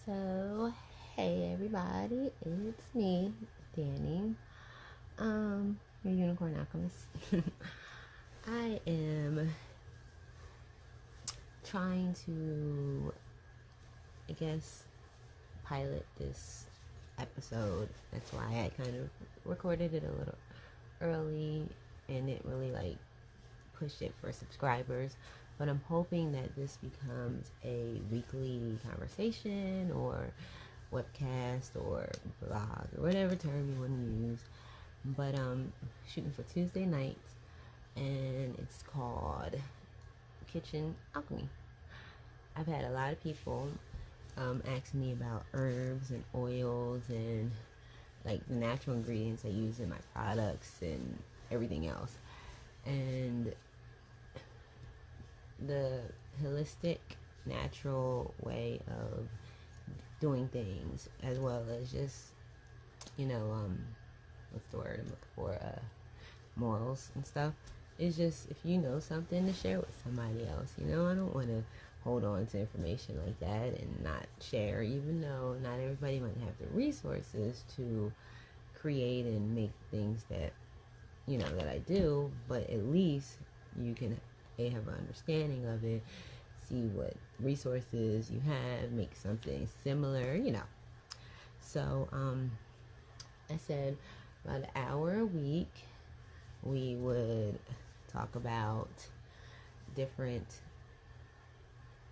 So, hey everybody, it's me, Danny. Your unicorn alchemist. I am trying to, I guess, pilot this episode. That's why I kind of recorded it a little early and it really pushed it for subscribers. But I'm hoping that this becomes a weekly conversation or webcast or blog or whatever term you want to use. But shooting for Tuesday nights, and it's called Kitchen Alchemy. I've had a lot of people ask me about herbs and oils and like the natural ingredients I use in my products and everything else. And the holistic, natural way of doing things, as well as just, what's the word I'm looking for? Morals and stuff. It's just, if you know something, to share with somebody else. I don't want to hold on to information like that and not share, even though not everybody might have the resources to create and make things that, that I do, but at least you can have an understanding of it, see what resources you have, make something similar, So, I said about an hour a week, we would talk about different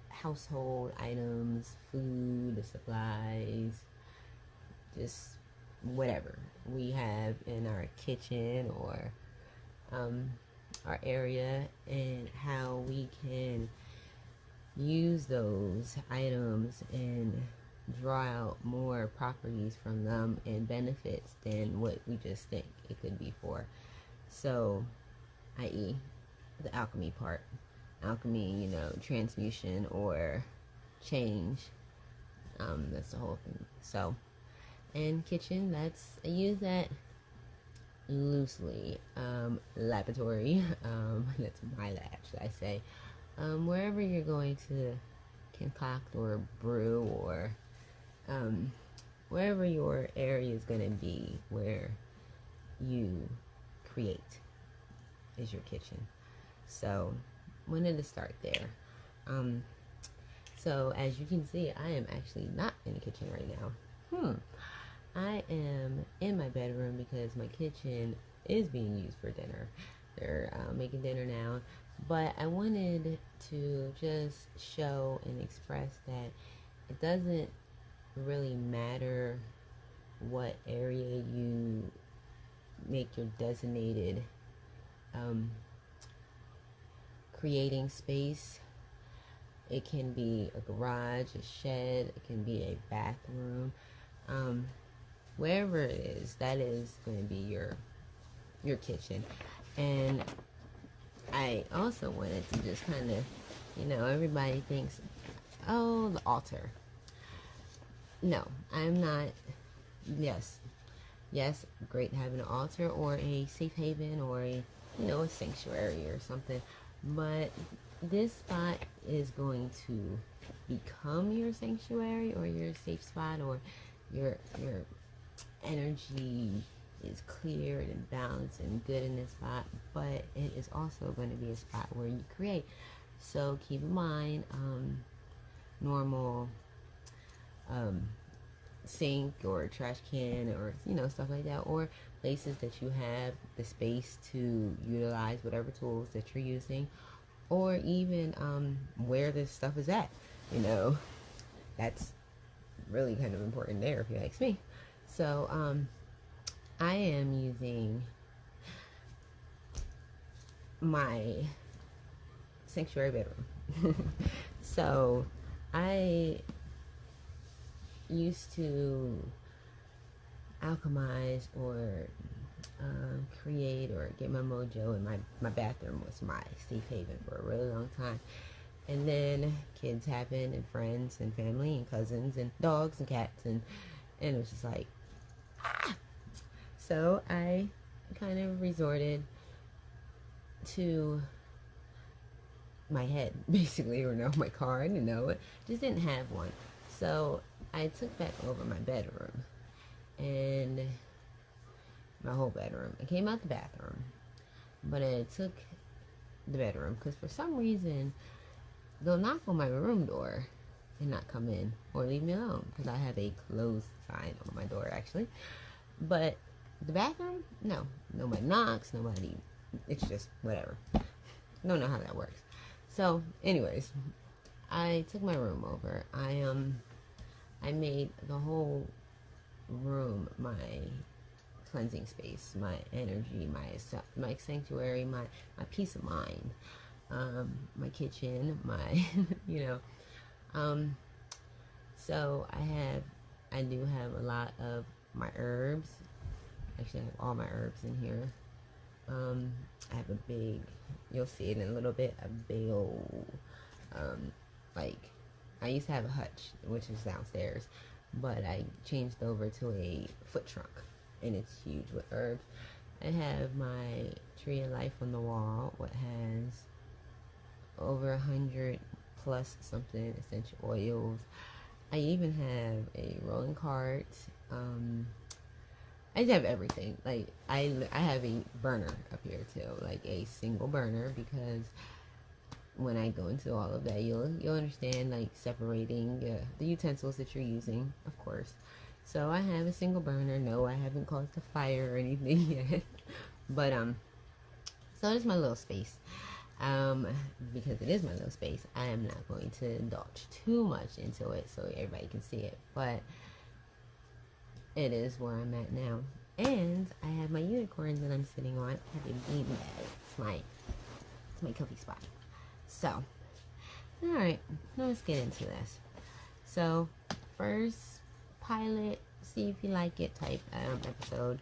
household items, food, supplies, just whatever we have in our kitchen or our area, and how we can use those items and draw out more properties from them and benefits than what we just think it could be for. So, i.e., the alchemy part. Alchemy, transmutation or change. That's the whole thing. So, and kitchen, I use that loosely. Laboratory, that's my lab, should I say. Wherever you're going to concoct or brew, or wherever your area is going to be where you create is your kitchen. So wanted to start there. So as you can see, I am actually not in the kitchen right now. I am in my bedroom because my kitchen is being used for dinner. They're making dinner now, but I wanted to just show and express that it doesn't really matter what area you make your designated creating space. It can be a garage, a shed, it can be a bathroom, wherever it is, that is going to be your kitchen. And I also wanted to just kind of, everybody thinks, oh, the altar. No, I'm not. Yes, great having an altar or a safe haven or a sanctuary or something. But this spot is going to become your sanctuary or your safe spot, or your energy is cleared and balanced and good in this spot, but it is also going to be a spot where you create. So keep in mind, normal sink or trash can or stuff like that, or places that you have the space to utilize whatever tools that you're using, or even where this stuff is at. That's really kind of important there if you ask me. So I am using my sanctuary bedroom. So I used to alchemize or create or get my mojo, and my bathroom was my safe haven for a really long time. And then kids happened, and friends and family and cousins and dogs and cats, and it was just like, So I kind of resorted to my head, basically, or no, my car. I didn't know it. Just didn't have one. So I took back over my bedroom and my whole bedroom. I came out the bathroom, but I took the bedroom because for some reason they'll knock on my room door and not come in or leave me alone because I have a closed sign on my door actually. But the bathroom, no, nobody knocks, nobody. It's just whatever. Don't know how that works. So, anyways, I took my room over. I made the whole room my cleansing space, my energy, my sanctuary, my peace of mind, my kitchen, my so I do have a lot of my herbs. Actually, I have all my herbs in here. I have a big, you'll see it in a little bit, a big old, I used to have a hutch, which is downstairs, but I changed over to a foot trunk, and it's huge with herbs. I have my tree of life on the wall, what has over 100 plus something essential oils. I even have a rolling cart. I just have everything. Like I have a burner up here too, like a single burner, because when I go into all of that, you'll understand, like separating the utensils that you're using, of course. So I have a single burner. No, I haven't caused a fire or anything yet, but so it's my little space. Because it is my little space, I am not going to indulge too much into it so everybody can see it, but it is where I'm at now. And I have my unicorn that I'm sitting on. I have a bean bag. It's my comfy spot. So, alright, let's get into this. So, first pilot, see if you like it type episode.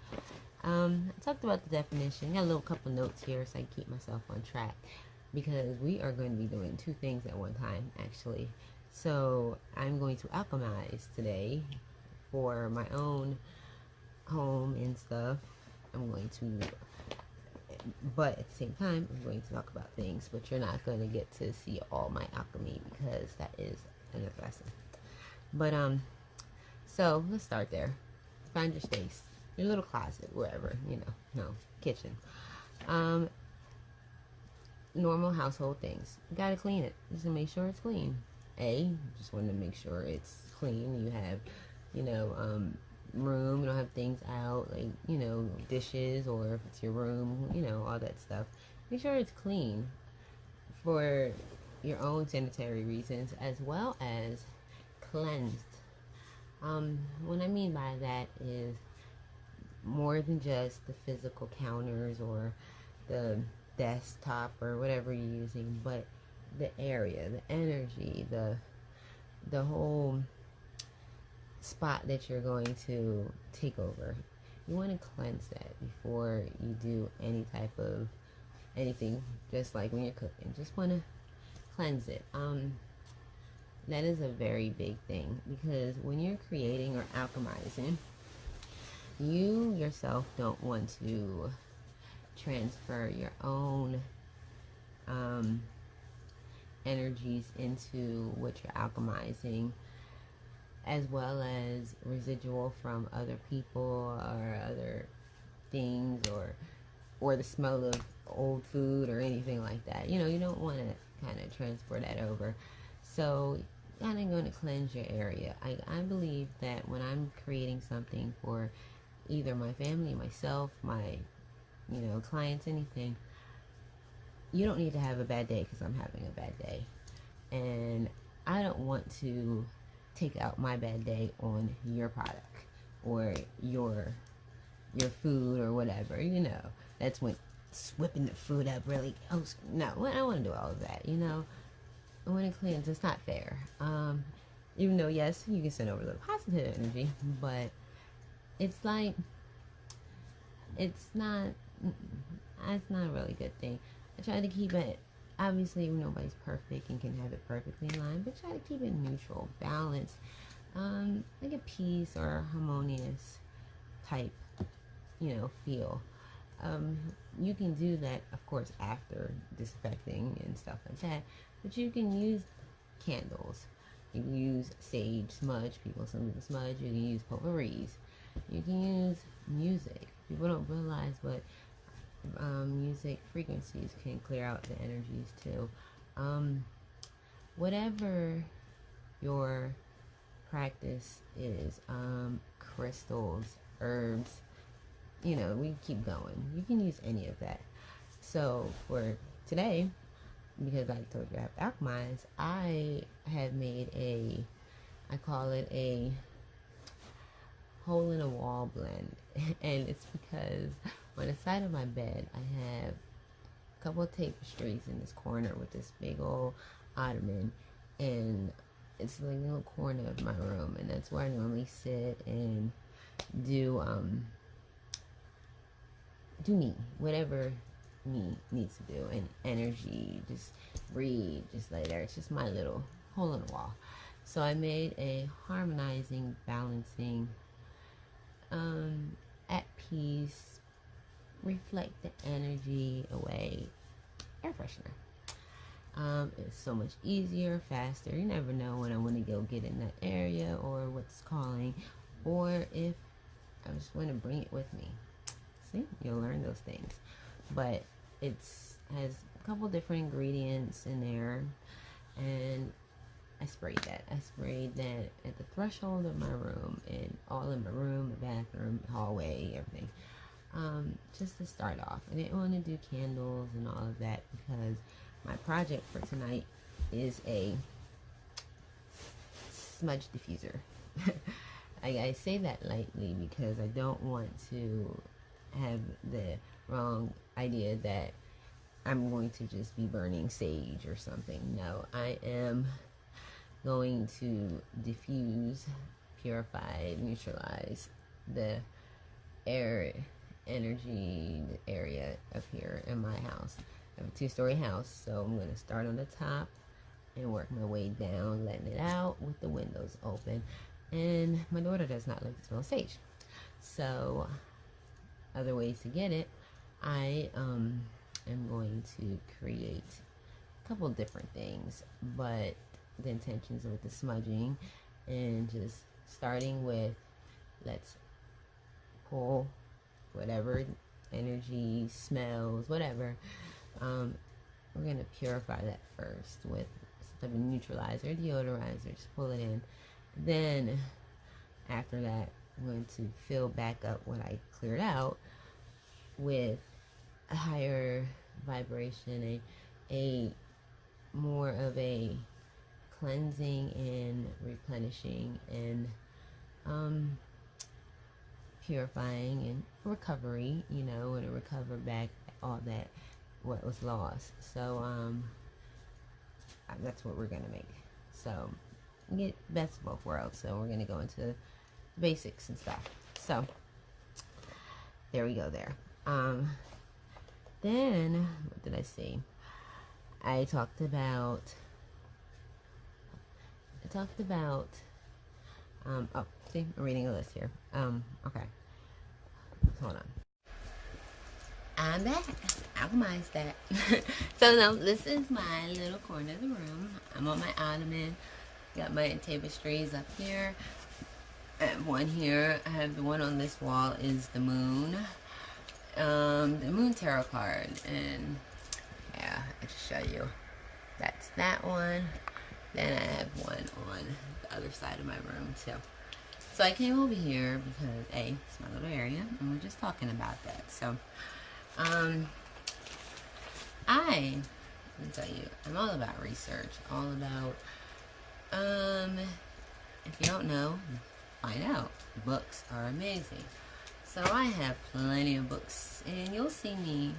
I talked about the definition. Got a little couple notes here so I can keep myself on track, because we are going to be doing two things at one time, actually. So I'm going to alchemize today for my own home and stuff. But at the same time, I'm going to talk about things, but you're not going to get to see all my alchemy because that is another lesson. But so let's start there. Find your space, your little closet, wherever, kitchen. Normal household things. You gotta clean it. Just to make sure it's clean. Just want to make sure it's clean. You have, room. You don't have things out, like, dishes, or if it's your room, all that stuff. Make sure it's clean for your own sanitary reasons, as well as cleansed. What I mean by that is more than just the physical counters or the desktop or whatever you're using, but the area, the energy, the whole spot that you're going to take over. You want to cleanse that before you do any type of anything, just like when you're cooking. Just want to cleanse it. That is a very big thing, because when you're creating or alchemizing, you yourself don't want to transfer your own energies into what you're alchemizing, as well as residual from other people or other things, or the smell of old food or anything like that. You don't want to kind of transfer that over. So kind of going to cleanse your area. I believe that when I'm creating something for either my family, myself, my clients, anything, you don't need to have a bad day because I'm having a bad day, and I don't want to take out my bad day on your product or your food or whatever. That's when whipping the food up really. Oh no, I don't want to do all of that. I want to cleanse. It's not fair. Even though, yes, you can send over a little positive energy, but it's like it's not a really good thing. I try to keep it, obviously nobody's perfect and can have it perfectly in line, but try to keep it neutral, balanced, like a peace or harmonious type, feel. You can do that, of course, after disinfecting and stuff like that, but you can use candles, You can use sage, smudge. People something smudge. You can use potpourris. You can use music. People don't realize, but music frequencies can clear out the energies too. Whatever your practice is, crystals, herbs, we keep going. You can use any of that. So for today, because I told you I have alchemized, I have made I call it a hole in a wall blend. And it's because on the side of my bed, I have a couple of tapestries in this corner with this big old ottoman. And it's like a little corner of my room. And that's where I normally sit and do me, whatever me needs to do, and energy, just breathe, just lay there. It's just my little hole in the wall. So I made a harmonizing, balancing, at peace, reflect the energy away air freshener. It's so much easier, faster. You never know when I want to go get in that area, or what's calling, or if I just want to bring it with me. See, you'll learn those things. But has a couple different ingredients in there, and I sprayed that. I sprayed that at the threshold of my room, and all in my room, the bathroom, hallway, everything. Just to start off. I didn't want to do candles and all of that because my project for tonight is a smudge diffuser. I say that lightly because I don't want to have the wrong idea that I'm going to just be burning sage or something. No, I am going to diffuse, purify, neutralize the air energy area up here in my house. I have a 2-story house, so I'm going to start on the top and work my way down, letting it out with the windows open. And my daughter does not like to smell sage. So other ways to get it, I am going to create a couple different things, but the intentions with the smudging and just starting with, let's pull whatever energy, smells, whatever. We're going to purify that first with some type of neutralizer, deodorizer, just pull it in. Then after that, I'm going to fill back up what I cleared out with a higher vibration, a more of a cleansing and replenishing and purifying and recovery, and to recover back all that what was lost. So that's what we're gonna make. So get best of both worlds. So we're gonna go into the basics and stuff. So there we go there. Then what did I see? I talked about oh, see, I'm reading a list here. Okay. Hold on. I'm back. Alchemized that. So now this is my little corner of the room. I'm on my ottoman. Got my tapestries up here. I have one here. I have the one on this wall is the moon. The moon tarot card. And yeah, I'll just show you. That's that one. Then I have one on the other side of my room too. So I came over here because it's my little area and we're just talking about that. So let me tell you, I'm all about research, all about if you don't know, find out. Books are amazing. So I have plenty of books, and you'll see me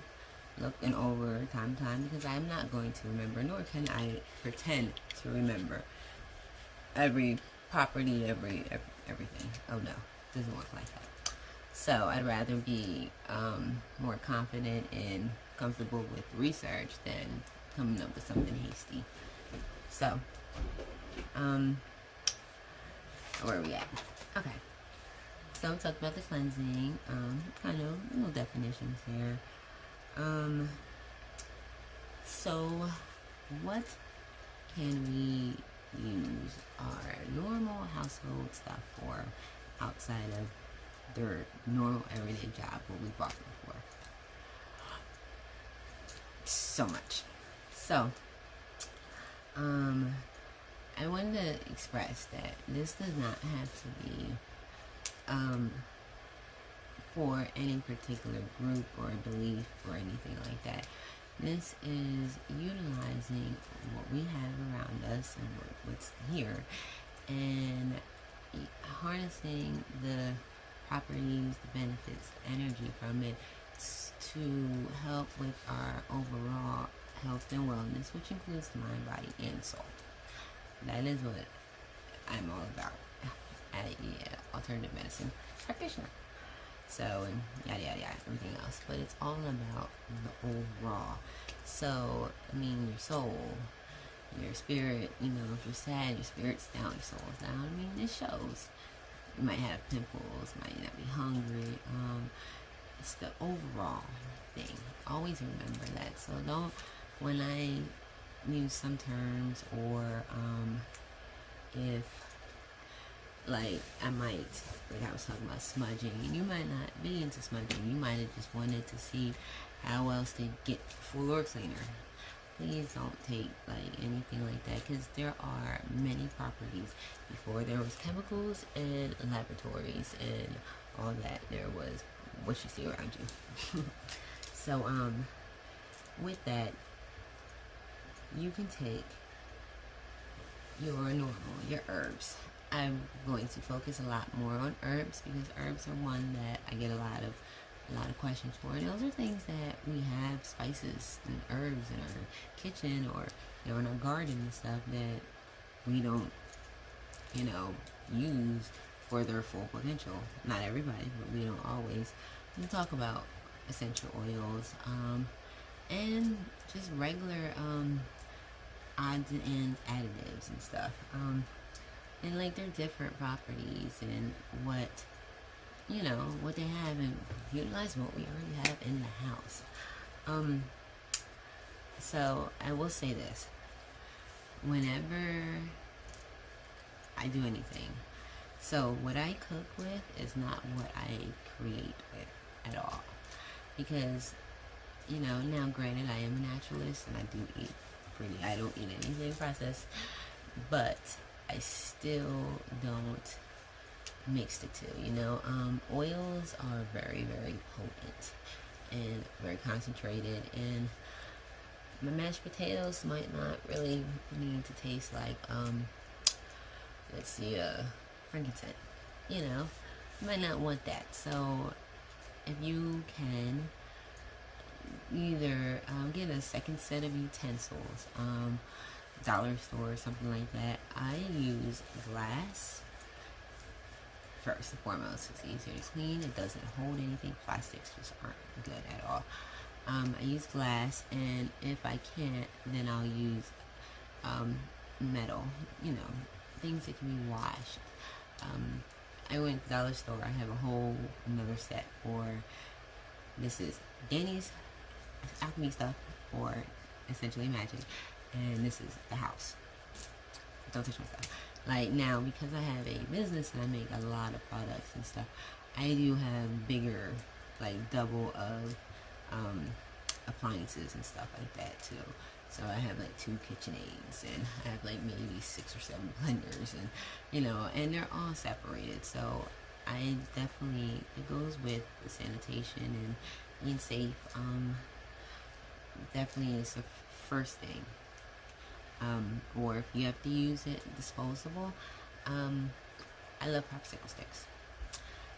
looking over time to time because I'm not going to remember, nor can I pretend to remember every property, everything. Oh no, it doesn't work like that. So I'd rather be more confident and comfortable with research than coming up with something hasty. So, where are we at? Okay. So talk about the cleansing. Kind of little definitions here. So what can we use our normal household stuff for outside of their normal everyday job, what we bought them for. So much. So, I wanted to express that this does not have to be for any particular group or belief or anything like that. This is utilizing what we have around us and what's here, and harnessing the properties, the benefits, the energy from it to help with our overall health and wellness, which includes the mind, body, and soul. That is what I'm all about. Alternative medicine practitioner. So, and yada yada yada, everything else. But it's all about the overall. So, I mean, your soul, your spirit, you know, if you're sad, your spirit's down, your soul's down. I mean, it shows. You might have pimples, might not be hungry. It's the overall thing. Always remember that. So don't, when I use some terms, or if, like, I might, like I was talking about smudging, and you might not be into smudging. You might have just wanted to see how else to get floor cleaner. Please don't take like anything like that, because there are many properties. Before there was chemicals and laboratories and all that, there was what you see around you. So with that, you can take your herbs. I'm going to focus a lot more on herbs, because herbs are one that I get a lot of questions for. And those are things that we have, spices and herbs in our kitchen, or you know, in our garden and stuff, that we don't, you know, use for their full potential. Not everybody, but we don't always. We talk about essential oils, and just regular odds and ends, additives and stuff. And like their different properties and what, you know, what they have, and utilize what we already have in the house. So I will say this: whenever I do anything, so what I cook with is not what I create with at all. Because, you know, now granted, I am a naturalist and I do eat I don't eat anything processed, but I still don't mix the two, you know. Oils are very, very potent and very concentrated, and my mashed potatoes might not really need to taste like, let's see, frankincense, you know. You might not want that. So if you can, either get a second set of utensils, dollar store or something like that. I use glass first and foremost. It's easier to clean, it doesn't hold anything. Plastics just aren't good at all. I use glass, and if I can't, then I'll use metal, you know, things that can be washed. I went to the dollar store. I have a whole another set for, this is Danny's Alchemy stuff, or essentially magic, and this is the house. Don't touch my stuff. Like now, because I have a business and I make a lot of products and stuff, I do have bigger, like double of appliances and stuff like that too. So I have like 2 KitchenAids, and I have like maybe 6 or 7 blenders, and you know, and they're all separated. So I definitely, it goes with the sanitation and being safe. Definitely is the first thing. Or if you have to use it disposable, I love popsicle sticks.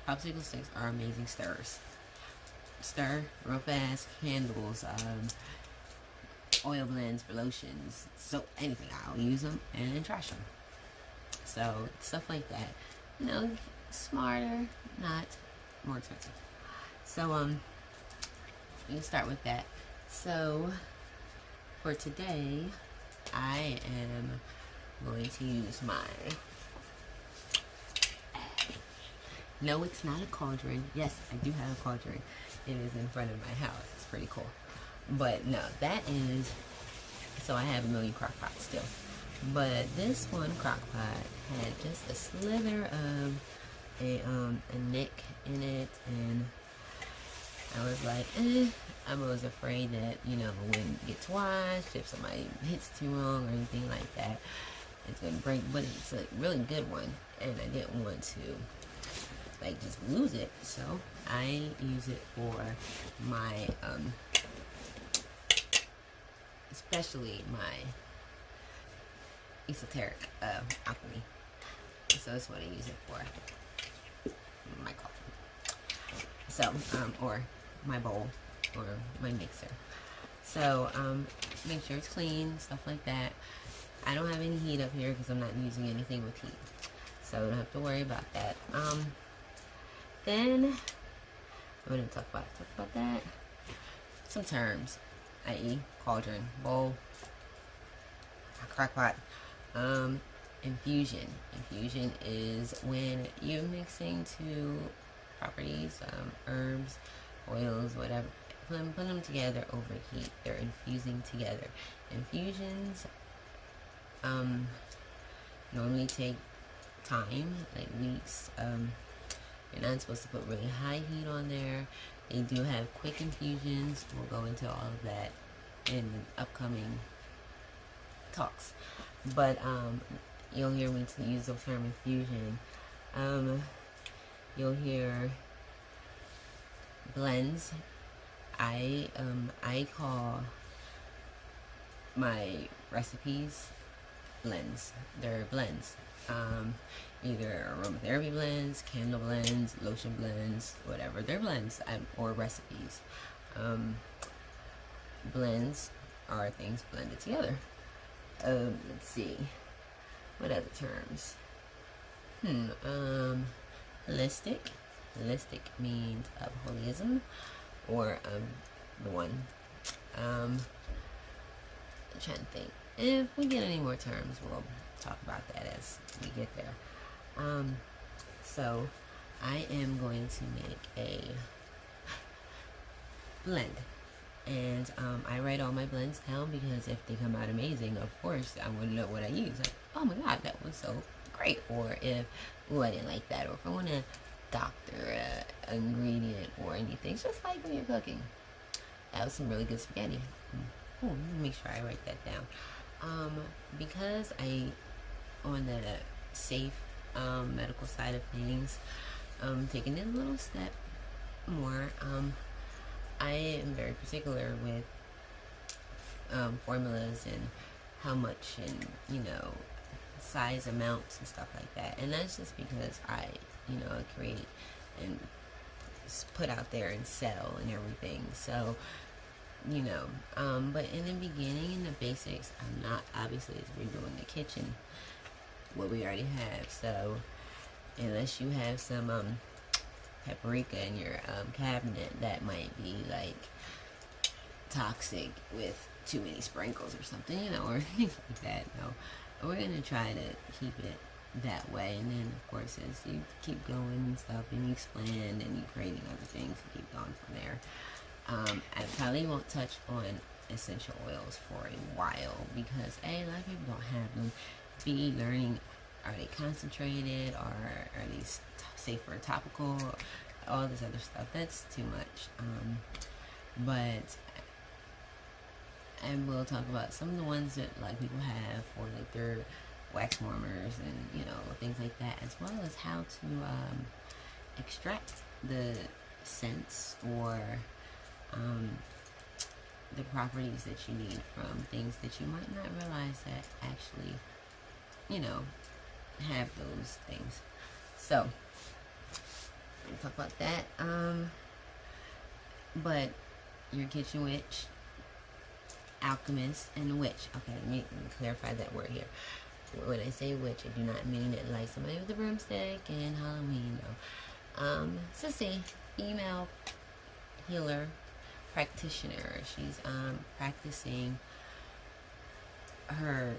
Popsicle sticks are amazing stirrers. Stir real fast, candles, oil blends for lotions, soap, anything. I'll use them and then trash them. So stuff like that, you know, smarter, not more expensive. So you can start with that. So for today, I am going to use my, no, it's not a cauldron. Yes, I do have a cauldron. It is in front of my house. It's pretty cool. But no, that is, so I have a million crock pots still. But this one crock pot had just a slither of a nick in it, and I was like, I was afraid that, you know, when it gets washed, if somebody hits too wrong or anything like that, it's gonna break. But it's a really good one, and I didn't want to like just lose it, so I use it for my especially my esoteric alchemy. So that's what I use it for. My coffee. So or my bowl or my mixer. So make sure it's clean, stuff like that. I don't have any heat up here because I'm not using anything with heat, so I don't have to worry about that. Then I'm going to talk about that. Some terms, i.e. cauldron, bowl, crock pot. Infusion. Infusion is when you're mixing two properties, herbs, oils, whatever. Put them together over heat. They're infusing together. Infusions normally take time, like weeks. You're not supposed to put really high heat on there. They do have quick infusions. We'll go into all of that in the upcoming talks. But you'll hear me use the term infusion. You'll hear blends. I call my recipes blends. They're blends. Either aromatherapy blends, candle blends, lotion blends, whatever. They're blends or recipes. Blends are things blended together. Let's see. What other terms? Holistic. Holistic means of holism, or the one. I'm trying to think. If we get any more terms, we'll talk about that as we get there. So I am going to make a blend, and I write all my blends down because if they come out amazing, of course I want to know what I use. Like, oh my god, that was so great. Or if, oh, I didn't like that. Or if I want to doctor an ingredient or anything, it's just like when you're cooking. That was some really good spaghetti. Oh, let me make sure I write that down. Because on the safe medical side of things, taking it a little step more, I am very particular with formulas and how much and, you know, size amounts and stuff like that. And that's just because I, you know, create and put out there and sell and everything. So, you know, but in the beginning, in the basics, I'm not, obviously, as we're doing the kitchen, what we already have. So unless you have some paprika in your cabinet, that might be like toxic with too many sprinkles or something, you know, or things like that. No, we're gonna try to keep it that way. And then of course, as you keep going and stuff, and you expand and you're creating other things, you keep going from there. I probably won't touch on essential oils for a while because A, a lot of people don't have them. B, learning, are they concentrated, or are they safe for topical, all this other stuff. That's too much. But I will talk about some of the ones that like people have for like their wax warmers and, you know, things like that, as well as how to extract the scents or the properties that you need from things that you might not realize that actually, you know, have those things. So we'll talk about that. But your kitchen witch, alchemist, and witch. Okay, let me clarify that word here. When I say witch, I do not mean it like somebody with a broomstick and Halloween. No. Sissy, female healer, practitioner. She's practicing her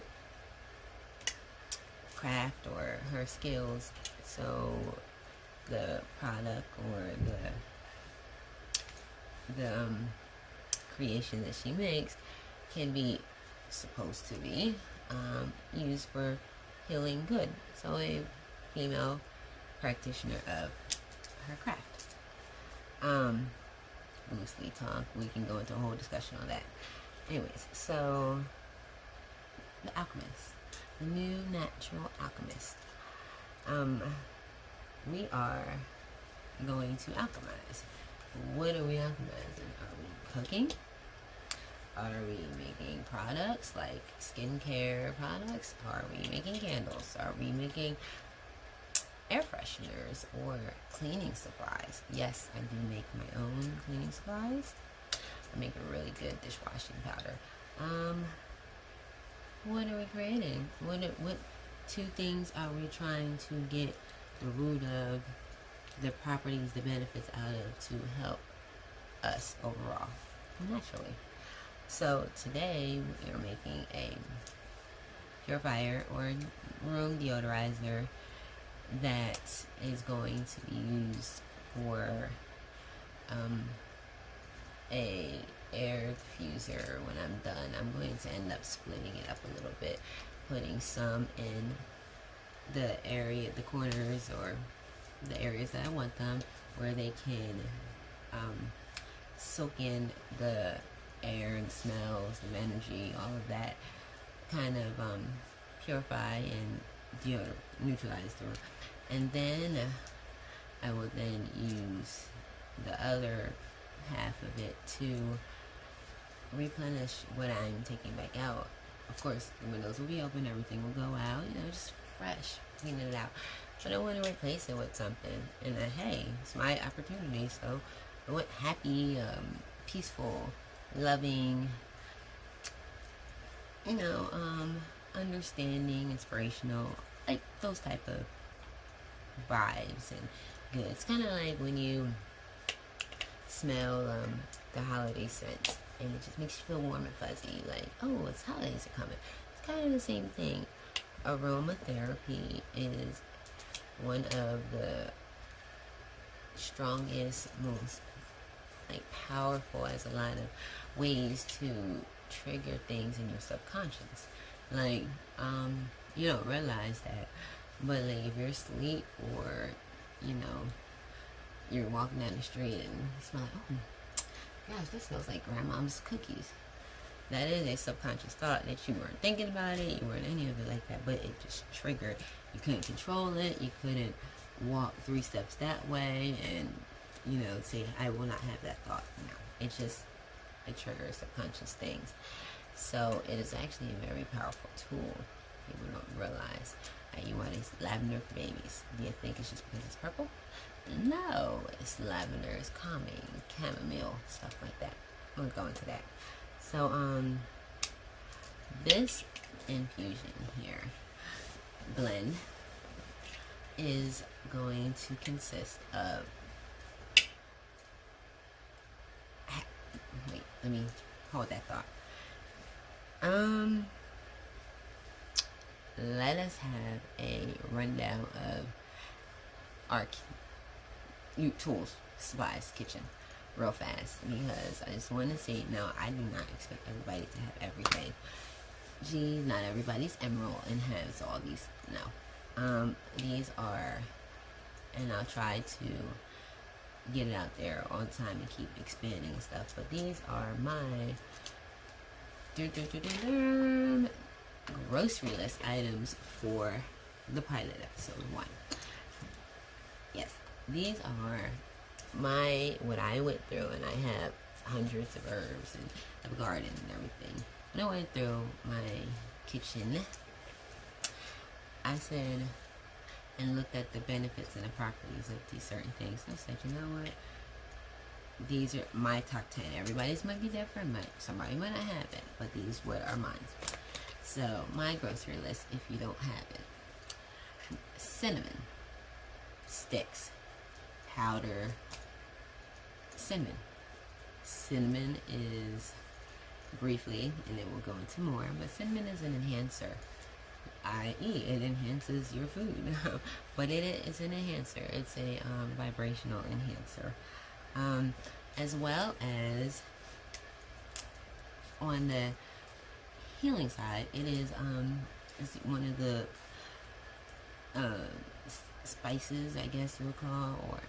craft or her skills, so the product or the creation that she makes can be supposed to be used for healing good. So a female practitioner of her craft. Loosely talk. We can go into a whole discussion on that. Anyways, so the alchemist, the new natural alchemist. We are going to alchemize. What are we alchemizing? Are we cooking? Are we making products like skincare products? Are we making candles? Are we making air fresheners or cleaning supplies? Yes, I do make my own cleaning supplies. I make a really good dishwashing powder. What are we creating? What two things are we trying to get the root of, the properties, the benefits out of to help us overall, naturally? So today we are making a purifier or room deodorizer that is going to be used for a air diffuser. When I'm done, I'm going to end up splitting it up a little bit, putting some in the area, the corners, or the areas that I want them, where they can soak in the air and smells and energy, all of that, kind of purify and neutralize the room. And then I will then use the other half of it to replenish what I'm taking back out. Of course, the windows will be open, everything will go out, just fresh, cleaning it out. But I want to replace it with something, and hey, it's my opportunity. So I want happy, peaceful, loving, understanding, inspirational, like those type of vibes and good. It's kind of like when you smell the holiday scents, and it just makes you feel warm and fuzzy, like, oh, it's holidays are coming. It's kind of the same thing. Aromatherapy is one of the strongest, most powerful, as a lot of ways to trigger things in your subconscious. You don't realize that, but if you're asleep, or you're walking down the street and you smell like, oh gosh, this smells like grandma's cookies. That is a subconscious thought that you weren't thinking about it, you weren't any of it like that, but it just triggered. You couldn't control it, you couldn't walk 3 steps that way and, say, I will not have that thought. No, it triggers subconscious things. So it is actually a very powerful tool. People don't realize. You want these lavender for babies. Do you think it's just because it's purple? No, it's lavender, it's calming, chamomile, stuff like that. I'm gonna go into that. So, this infusion here, blend, is going to consist of, wait, let me hold that thought. Let us have a rundown of our tools, supplies, kitchen, real fast, because I just want to say, now, I do not expect everybody to have everything. Gee, not everybody's emerald and has all these. No, these are, and I'll try to get it out there on time and keep expanding stuff, but these are my grocery list items for the pilot episode 1. Yes, these are what I went through, and I have hundreds of herbs and a garden and everything. When I went through my kitchen, I said and looked at the benefits and the properties of these certain things. I said, you know what? These are my top 10. Everybody's might be different, somebody might not have it, but these are mine. So, my grocery list, if you don't have it: cinnamon sticks, powder, cinnamon. Cinnamon is, briefly, and it will go into more, but cinnamon is an enhancer, i.e. it enhances your food. But it is an enhancer. It's a vibrational enhancer. As well as on the healing side, it is it's one of the spices, I guess you would call, or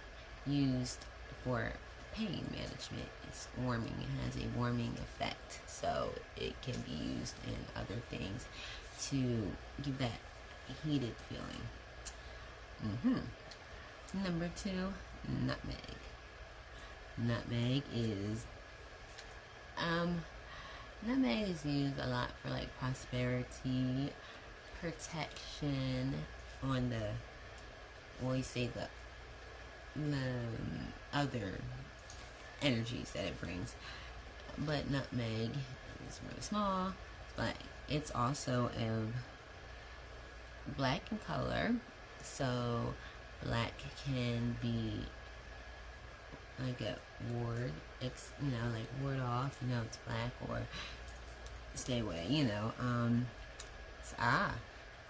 used for pain management. It's warming. It has a warming effect, so it can be used in other things to give that heated feeling. Number 2, nutmeg. Nutmeg is nutmeg is used a lot for like prosperity, protection, on the, well, you say the other energies that it brings. But nutmeg is really small, but it's also black in color, so black can be like a ward, like ward off, it's black, or stay away,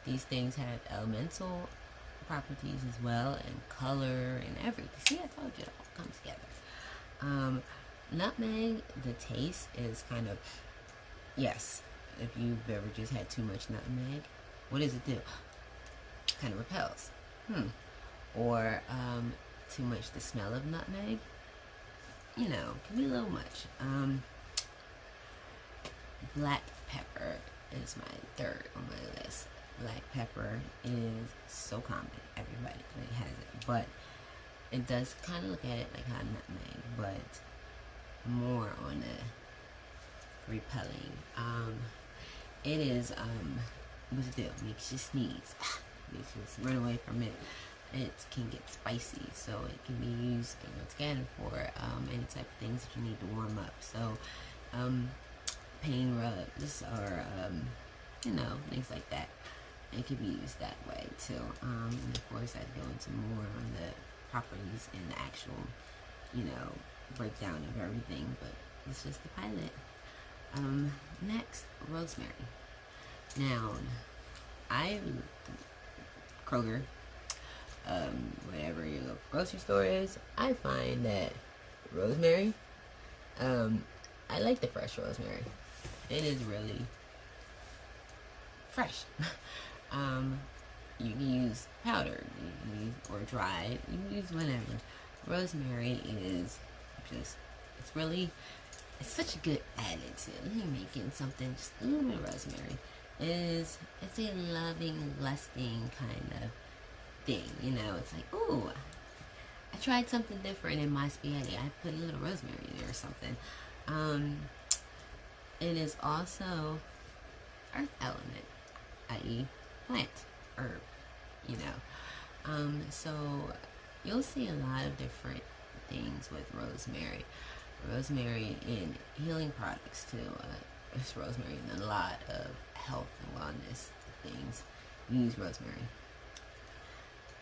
these things have elemental properties as well, and color and everything. See, I told you it all comes together. Nutmeg, the taste is kind of, yes, if you've ever just had too much nutmeg, what does it do? Kind of repels. Or too much, the smell of nutmeg, can be a little much. Black pepper is my third on my list. Black pepper is so common. Everybody has it. But it does kind of look at it like how nutmeg, but more on the repelling. It is, what's it do? Makes you sneeze. Makes you run away from it. It can get spicy, so it can be used once again for any type of things that you need to warm up. So, pain rubs or things like that. It can be used that way too. And of course, I'd go into more on the properties and the actual, breakdown of everything. But it's just the pilot. Next, rosemary. Now, Kroger, whatever your local grocery store is, I find that rosemary, I like the fresh rosemary. It is really fresh. You can use powdered, you can use, or dried, you can use whatever. Rosemary is just, it's such a good additive. You're making something, just a little bit of rosemary. It's a loving, lusting kind of thing, it's like, ooh, I tried something different in my spaghetti. I put a little rosemary in there or something. It is also earth element, i.e. plant, herb, so you'll see a lot of different things with rosemary. Rosemary in healing products too. There's rosemary in a lot of health and wellness things. Use rosemary.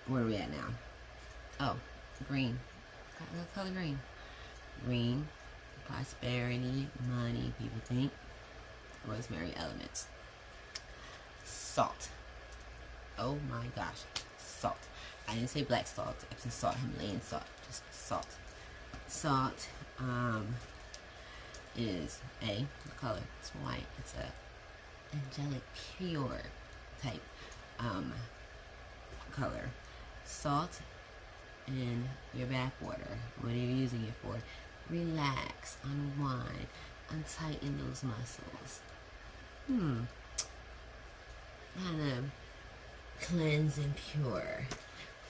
Where are we at now? Oh, green. What color green? Green, prosperity, money, people think. Rosemary elements. Salt. Oh my gosh, salt. I didn't say black salt. I said salt, Himalayan salt. Just salt. Salt is the color. It's white. It's a angelic, pure type color. Salt in your bath water. What are you using it for? Relax, unwind, untighten those muscles. Kind of cleanse and pure.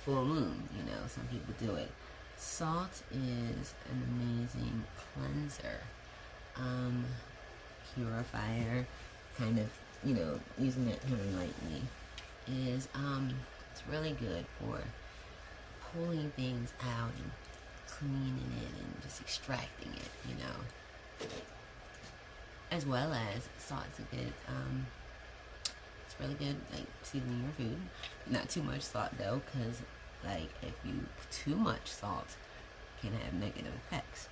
Full moon, some people do it. Salt is an amazing cleanser, purifier, kind of, using that kind of lightly. It is, it's really good for pulling things out and cleaning it and just extracting it, As well as salt's a good, it's really good, like, seasoning your food. Not too much salt, though, because, like, if you too much salt can have negative effects.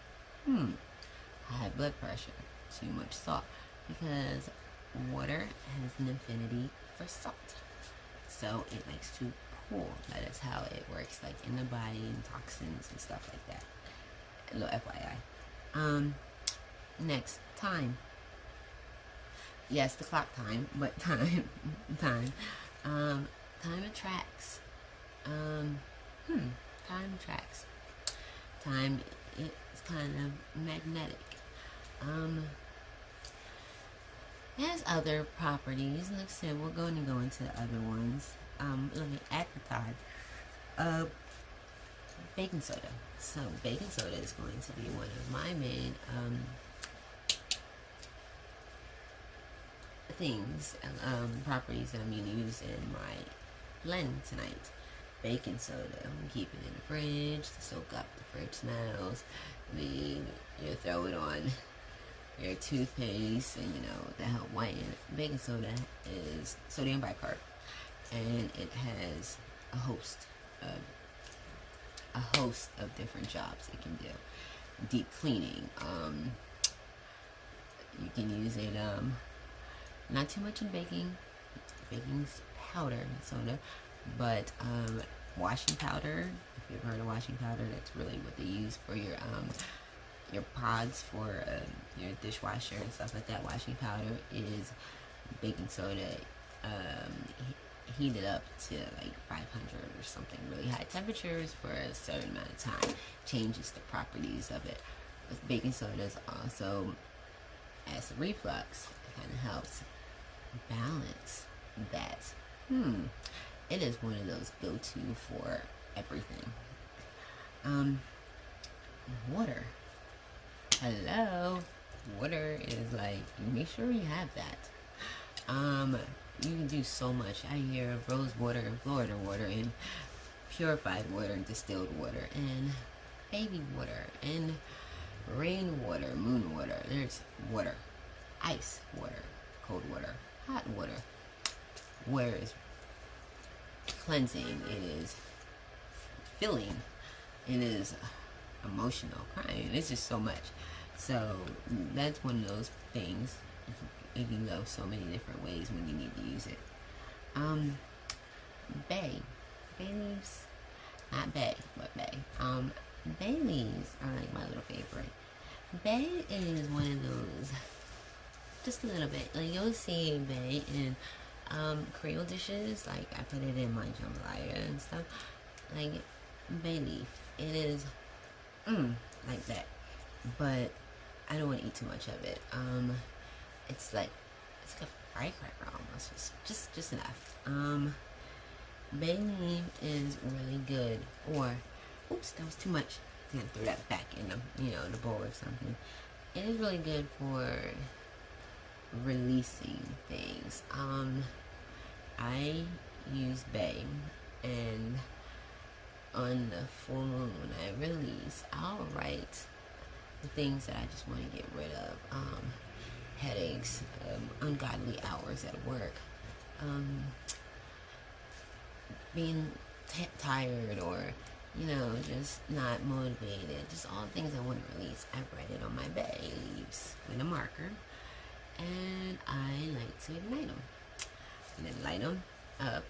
High blood pressure, too much salt, because water has an affinity for salt, so it likes to pool. That is how it works, like in the body, and toxins and stuff like that. A little FYI. Next, thyme. yes, the clock time, but time, time, time attracts. Time attracts. Time is kind of magnetic. It has other properties. Like I said, we're going to go into the other ones. Let me at the time. Baking soda. So baking soda is going to be one of my main things, properties that I'm going to use in my blend tonight. Baking soda. I'm keeping it in the fridge to soak up the fridge smells. I mean, you throw it on your toothpaste and to help whiten. Baking soda is sodium bicarb, and it has a host of different jobs it can do. Deep cleaning. You can use it not too much in baking powder soda, but washing powder. If you've heard of washing powder, that's really what they use for your pods for your dishwasher and stuff like that. Washing powder is baking soda heated up to like 500 or something, really high temperatures for a certain amount of time. Changes the properties of it. With baking soda is also acid reflux. It kind of helps balance that. It is one of those go-to for everything. Water. Hello. Water is like, make sure you have that. You can do so much. I hear of rose water and Florida water and purified water and distilled water and baby water and rain water, moon water. There's water, ice water, cold water, hot water. Water is cleansing. It is filling. It is emotional, crying. It's just so much. So that's one of those things. It can go so many different ways when you need to use it. Bay leaves, not bay, but bay. Bay leaves are like my little favorite. Bay is one of those, just a little bit. Like you'll see bay in Creole dishes. Like I put it in my jambalaya and stuff. Like bay leaf, it is like that. But I don't want to eat too much of it. It's like a firecracker almost. Just enough. Bay leaf is really good. Or, oops, that was too much. I'm gonna throw that back in the bowl or something. It is really good for releasing things. I use bay, and on the full moon when I release, I'll write the things that I just want to get rid of. Headaches, ungodly hours at work, being tired, or just not motivated, just all the things I want to release. I write it on my bay leaves with a marker, and I like to ignite them, and then light them up,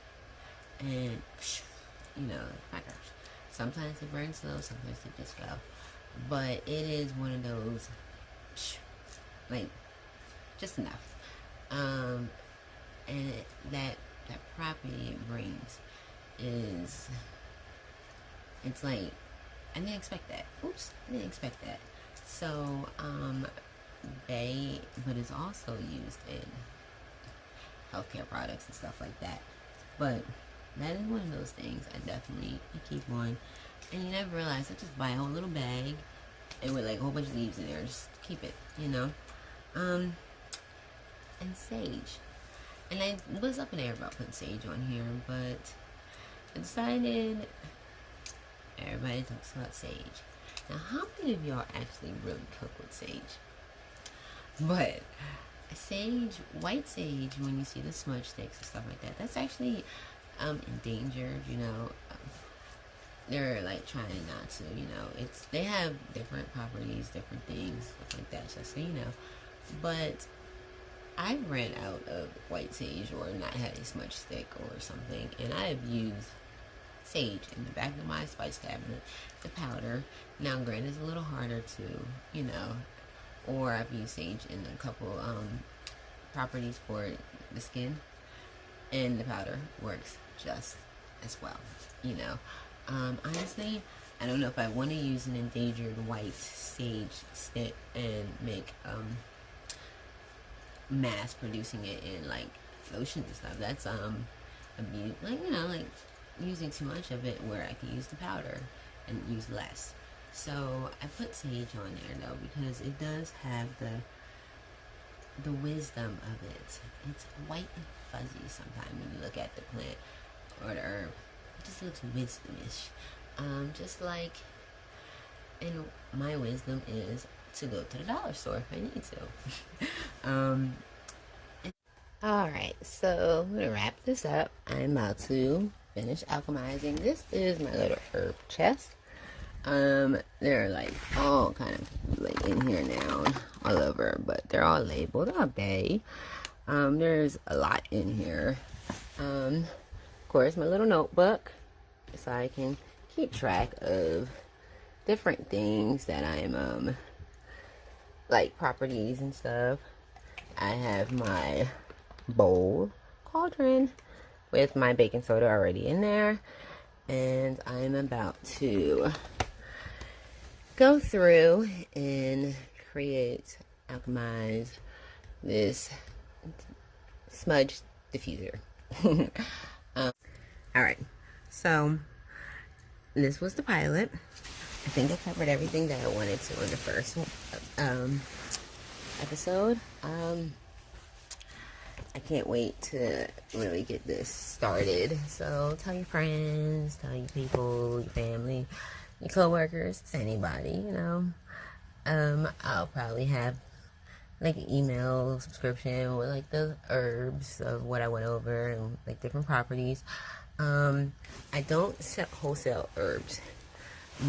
and crackers. Sometimes it burns slow, sometimes it just go, but it is one of those, like, just enough. And that property it brings is, it's like, I didn't expect that. Oops, I didn't expect that. So, bay, but it's also used in healthcare products and stuff like that. But that is one of those things I definitely keep on. And you never realize, I just buy a whole little bag and with like a whole bunch of leaves in there, just keep it, and sage. And I was up in the air about putting sage on here, but I decided everybody talks about sage. Now, how many of y'all actually really cook with sage? But sage, white sage, when you see the smudge sticks and stuff like that, that's actually endangered, they're like trying not to, they have different properties, different things, stuff like that, just so you know. But I ran out of white sage, or not had a smudge stick or something, and I've used sage in the back of my spice cabinet, the powder. Now, granted, it's a little harder to, or I've used sage in a couple properties for the skin, and the powder works just as well, you know. Honestly, I don't know if I want to use an endangered white sage stick and make mass producing it in like lotion and stuff. That's like, you know, like using too much of it, where I can use the powder and use less. So I put sage on there though, because it does have the wisdom of it. It's white and fuzzy sometimes when you look at the plant or the herb. It just looks wisdomish. Just like, and my wisdom is to go to the dollar store if I need to. Alright, so I'm gonna wrap this up. I'm about to finish alchemizing. This is my little herb chest. They're like all kind of like in here now, all over, but they're all labeled okay. There's a lot in here. Of course, my little notebook, so I can keep track of different things that I'm like properties and stuff. I have my bowl cauldron with my baking soda already in there, and I'm about to go through and alchemize this smudge diffuser. Alright, so this was the pilot. I think I covered everything that I wanted to in the first episode. I can't wait to really get this started. So tell your friends, tell your people, your family, your co-workers, anybody, you know. I'll probably have like an email subscription with like the herbs of what I went over and like different properties. I don't sell wholesale herbs,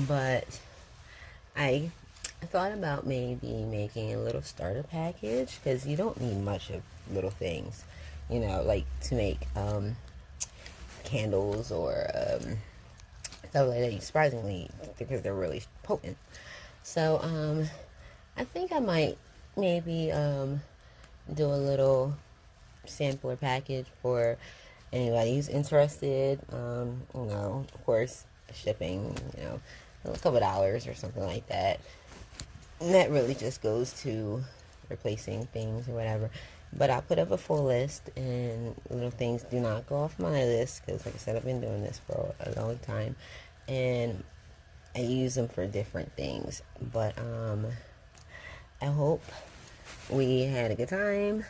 but I thought about maybe making a little starter package, because you don't need much of little things, you know, like to make candles or stuff like that, surprisingly, because they're really potent. So I think I might maybe do a little sampler package for anybody who's interested. You know, of course, shipping, you know, a couple dollars or something like that. And that really just goes to replacing things or whatever. But I'll put up a full list, and little things do not go off my list, because like I said, I've been doing this for a long time, and I use them for different things. But I hope we had a good time.